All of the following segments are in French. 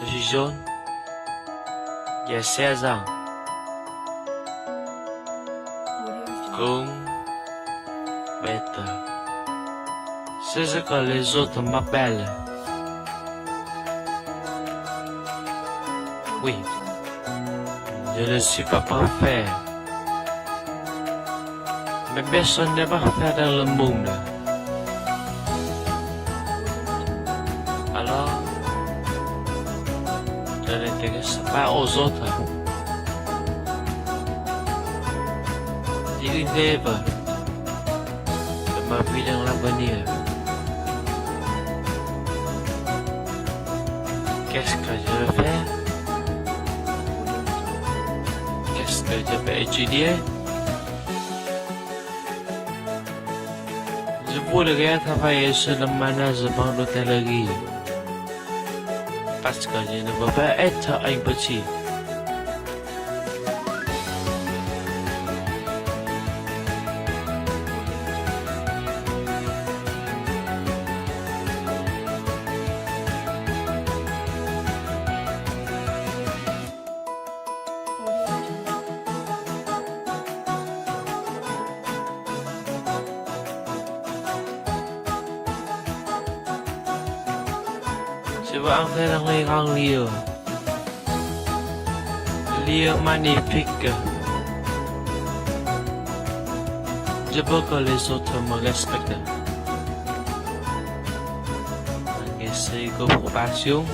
Je suis jaune. J'ai 16 ans. Cũng bête. C'est ce que les autres m'appellent. Oui, je ne suis pas parfait. Mais personne n'est parfait dans le monde. Alors, je ne m'intéresse pas aux autres. J'ai une rêve de ma vie dans l'avenir. Qu'est-ce que je vais faire? Qu'est-ce que je vais étudier? Je voudrais travailler sur le management d'hôtellerie. Parce que je ne veux pas être un petit. Je veux entrer dans les grands lieux. Lieux magnifiques. Je veux que les autres me respectent. Malgré comprobations,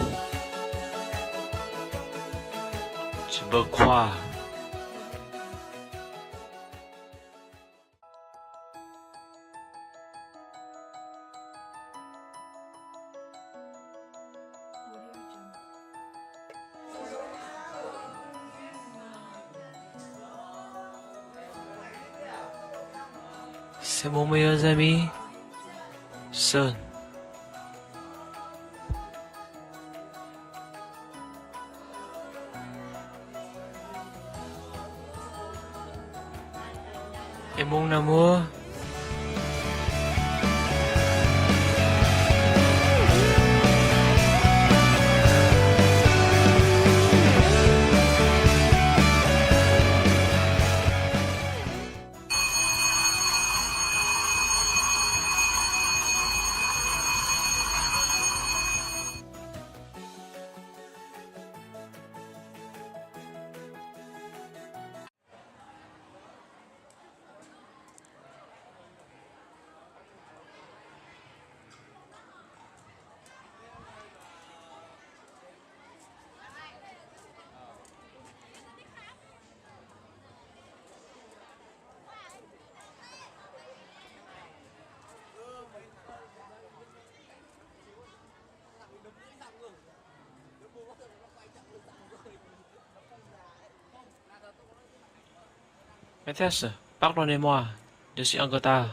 je veux croire. C'est mon meilleur ami, Sun. Et mon amour, Maîtresse, pardonnez-moi, je suis en retard.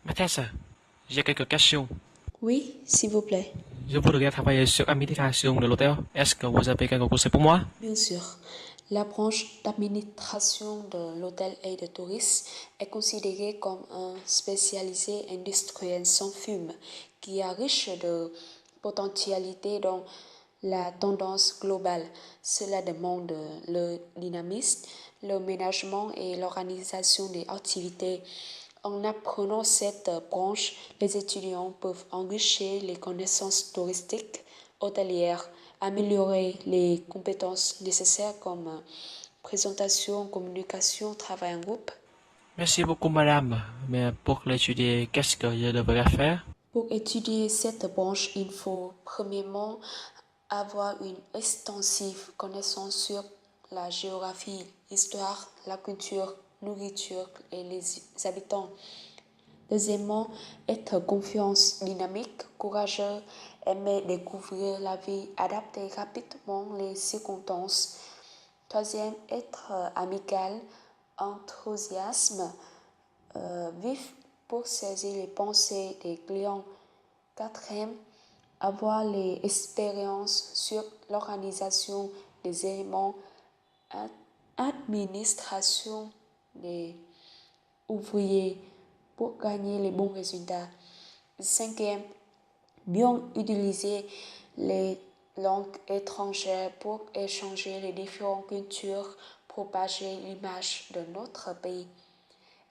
Mathilde, j'ai quelques questions. Oui, s'il vous plaît. Je voudrais travailler sur l'administration de l'hôtel. Est-ce que vous avez quelques conseils pour moi? Bien sûr. La branche d'administration de l'hôtel et de tourisme est considérée comme un spécialisé industriel sans fume qui est riche de potentialités dans la tendance globale. Cela demande le dynamisme, le ménagement et l'organisation des activités. En apprenant cette branche, les étudiants peuvent enrichir les connaissances touristiques, hôtelières, améliorer les compétences nécessaires comme présentation, communication, travail en groupe. Merci beaucoup, madame. Mais pour l'étudier, qu'est-ce que je devrais faire? Pour étudier cette branche, il faut premièrement avoir une extensive connaissance sur la géographie, l'histoire, la culture, nourriture et les habitants. Deuxièmement, être confiant, dynamique, courageux, aimer découvrir la vie, adapter rapidement les circonstances. Troisième, être amical, enthousiasme, vif pour saisir les pensées des clients. Quatrième, avoir les expériences sur l'organisation des éléments, administration des ouvriers pour gagner les bons résultats. Cinquième, bien utiliser les langues étrangères pour échanger les différentes cultures, propager l'image de notre pays.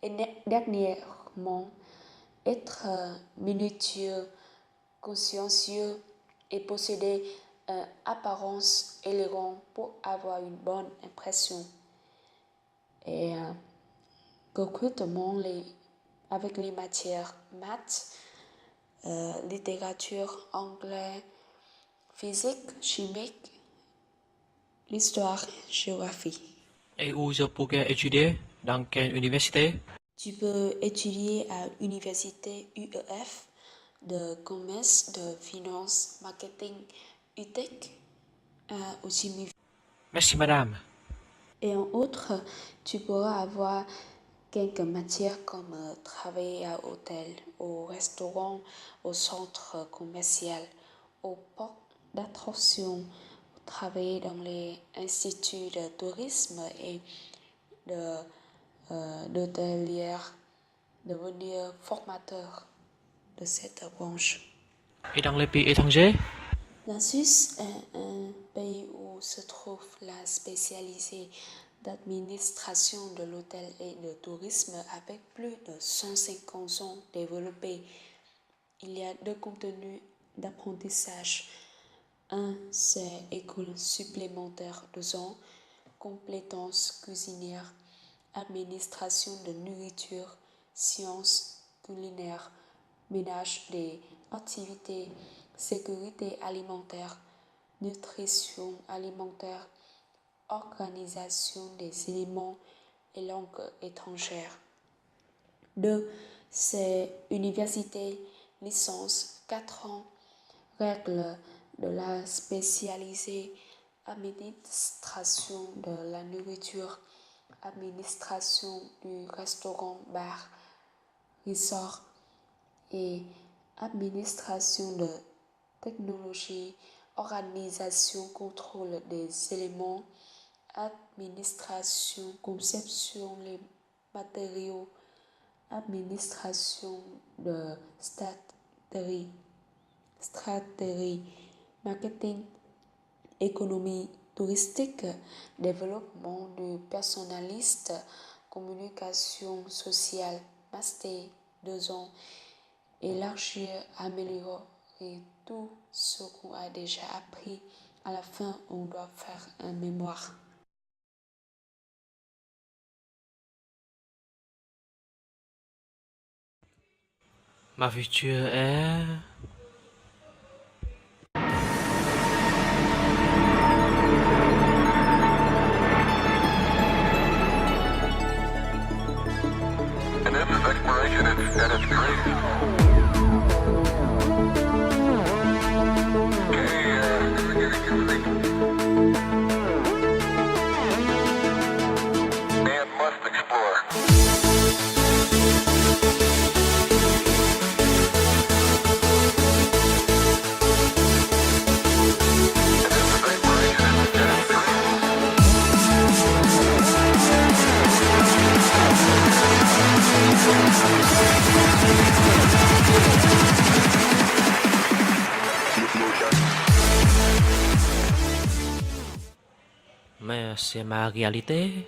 Et dernièrement, être minutieux, consciencieux et posséder une apparence élégante pour avoir une bonne impression. Et concrètement, avec les matières maths, littérature, anglais, physique, chimique, l'histoire, géographie. Et où je pourrais étudier? Dans quelle université? Tu peux étudier à l'université UEF de commerce, de finance, marketing, UTEC, au Jimmy. Merci, madame. Et en outre, tu pourras avoir quelques matières comme travailler à hôtel, au restaurant, au centre commercial, au parc d'attractions, travailler dans les instituts de tourisme et d'hôtelière, devenir formateur de cette branche. Et dans les pays étrangers? La Suisse est un pays où se trouve la spécialité d'administration de l'hôtel et de tourisme avec plus de 150 ans développés. Il y a deux contenus d'apprentissage. Un, c'est école supplémentaire 2 ans, compétences cuisinières, administration de nourriture, sciences culinaires, ménage des activités, sécurité alimentaire, nutrition alimentaire, organisation des éléments et langues étrangères. 2. C'est université, licence, 4 ans, règles de la spécialisée, administration de la nourriture, administration du restaurant, bar, resort et administration de technologie, organisation, contrôle des éléments, administration, conception des matériaux, administration de stratégie, marketing, économie touristique, développement du personnaliste, communication sociale, master 2 ans, élargir, améliorer tout ce qu'on a déjà appris. À la fin, on doit faire un mémoire. Ma future est... And this is exploration at its greatest. Man must explore. Mais c'est ma réalité.